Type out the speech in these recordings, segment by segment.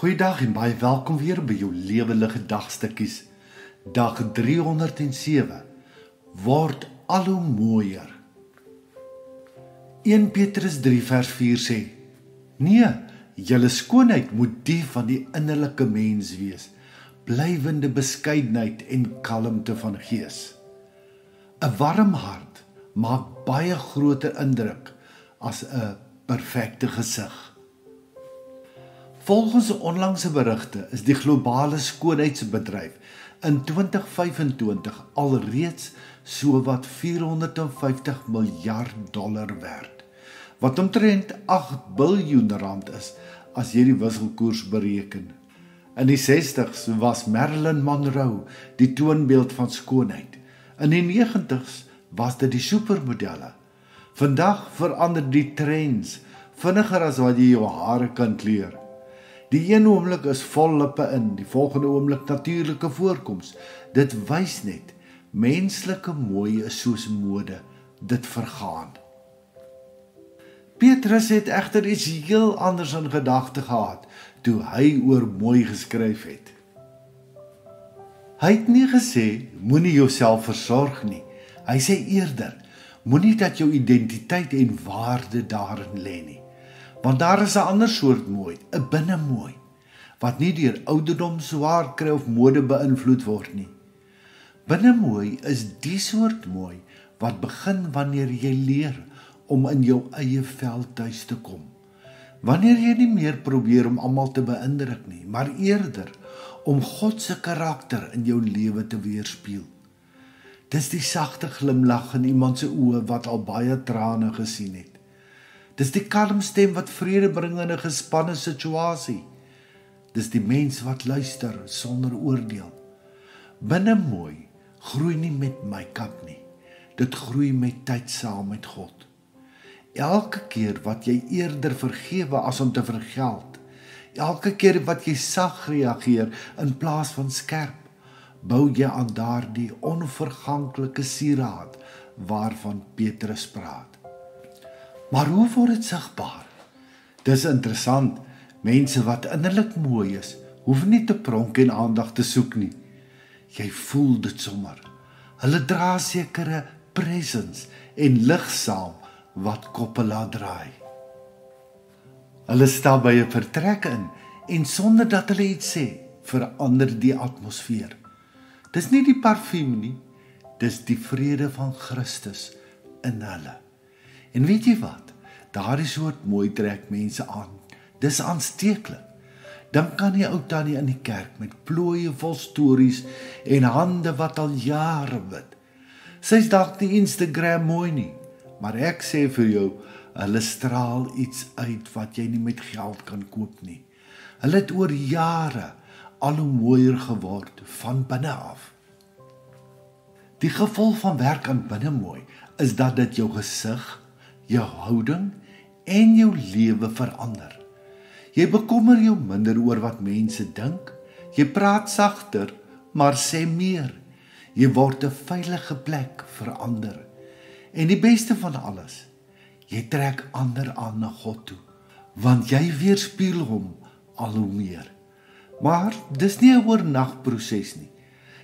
Goeiedag en baie welkom weer by jou lewendige dagstukkies. Dag 307 word al hoe mooier. 1 Petrus 3 vers 4 sê: Nee, julle skoonheid moet die van die innerlike mens wees, blywende beskeidenheid en kalmte van gees. 'n Warm hart maak baie groter indruk as 'n perfekte gesig. Volgens onlangse berigte is die globale skoonheidsbedryf in 2025 alreeds sowat $450 miljard werd, wat omtrent R8 biljoen is as jy die wisselkoers bereken. In die 60s was Marilyn Monroe die toonbeeld van skoonheid. In die 90s was dit die supermodelle. Vandag verander die trends vinniger as wat jy jou hare kan kleur. Die een oomblik is vol lippe in, die volgende oomblik natuurlike voorkoms. Dit wys net, menslike mooi is soos mode, dit vergaan. Petrus het egter iets heel anders in gedagte gehad, toe hy oor mooi geskryf het. Hy het nie gesê, moenie jouself versorg nie. Hy sê eerder, moenie dat jou identiteit en waarde daarin lê nie. Want daar is 'n ander soort mooi, 'n binnemooi, wat nie deur ouderdom, swaarkry of mode beïnvloed word nie. Binnemooi is die soort mooi wat begin wanneer jy leer om in jou eie vel tuis te kom. Wanneer jy nie meer probeer om almal te beïndruk nie, maar eerder om God se karakter in jou lewe te weerspieël. Dis die sagte glimlag in iemand se oë wat al baie trane gesien het. Dis die kalm stem wat vrede bring in 'n gespanne situasie. Dis die mens wat luister sonder oordeel. Binnemooi groei nie met make-up nie. Dit groei met tyd saam met God. Elke keer wat jy eerder vergewe as om te vergeld, elke keer wat jy sag reageer in plaas van skerp, bou jy aan daardie onverganklike sieraad waarvan Petrus praat. Maar hoe word dit sigbaar? Dis interessant, mense wat innerlik mooi is, hoef nie te pronk en aandag te soek nie. Jy voel dit sommer. Hulle dra sekere presence en lig saam wat koppe laat draai. Hulle stap by 'n vertrek in en sonder dat hulle iets sê, verander die atmosfeer. Dis nie die parfuum nie, dis die vrede van Christus in hulle. En weet jy wat? Daardie soort mooi trek mense aan. Dis aansteeklik. Dink aan die ou tannie in die kerk met plooie vol stories en hande wat al jare bid. Sy's dalk nie Instagram mooi nie, maar ek sê vir jou, hulle straal iets uit wat jy nie met geld kan koop nie. Hulle het oor jare al hoe mooier geword van binne af. Die gevolg van werk aan binnemooi is dat dit jou gesig, jou houding en jou lewe verander. Jy bekommer jou minder oor wat mense dink, jy praat sagter, maar sê meer. Jy word 'n veilige plek vir ander. En die beste van alles, jy trek ander aan na God toe, want jy weerspieël hom al hoe meer. Maar dis nie 'n oornagproses nie.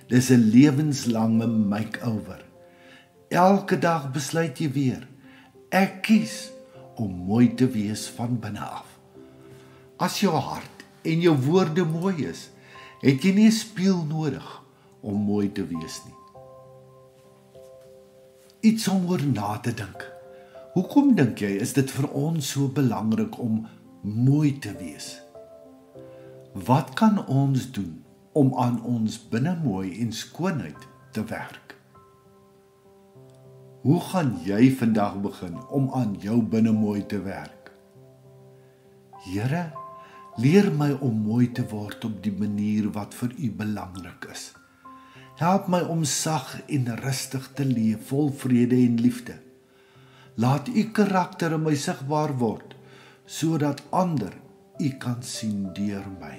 Dis 'n lewenslange make-over. Elke dag besluit jy weer, ek kies om mooi te wees van binne af. As jou hart en jou woorde mooi is, het jy nie 'n spieël nodig om mooi te wees nie. Iets om oor na te dink. Hoekom dink jy is dit vir ons so belangrik om mooi te wees? Wat kan ons doen om aan ons binnemooi en skoonheid te werk? Hoe gaan jy vandag begin om aan jou binnemooi te werk? Here, leer my om mooi te word op die manier wat vir U belangrik is. Help my om sag en rustig te leef, vol vrede en liefde. Laat U karakter in my sigbaar word, sodat ander U kan sien deur my.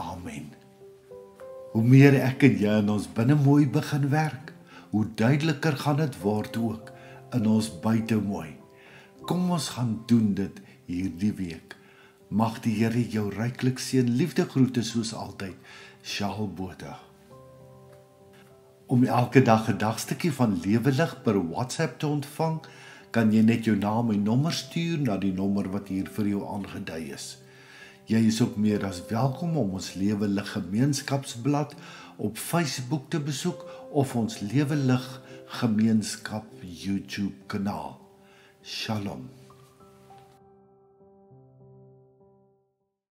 Amen. Hoe meer ek en jy in ons binnemooi begin werk, hoe duideliker gaan dit word ook in ons buitemooi. Kom ons gaan doen dit hierdie week. Mag die Here jou ryklik seën. Liefde groete soos altyd, Shaal Botha. Om elke dag 'n dagstukkie van Lewe Lig per WhatsApp te ontvang, kan jy net jou naam en nommer stuur na die nommer wat hier vir jou aangedui is. Jy is ook meer as welkom om ons Lewe Lig gemeenskapsblad op Facebook te besoek of ons Lewe Lig gemeenskap YouTube kanaal. Shalom.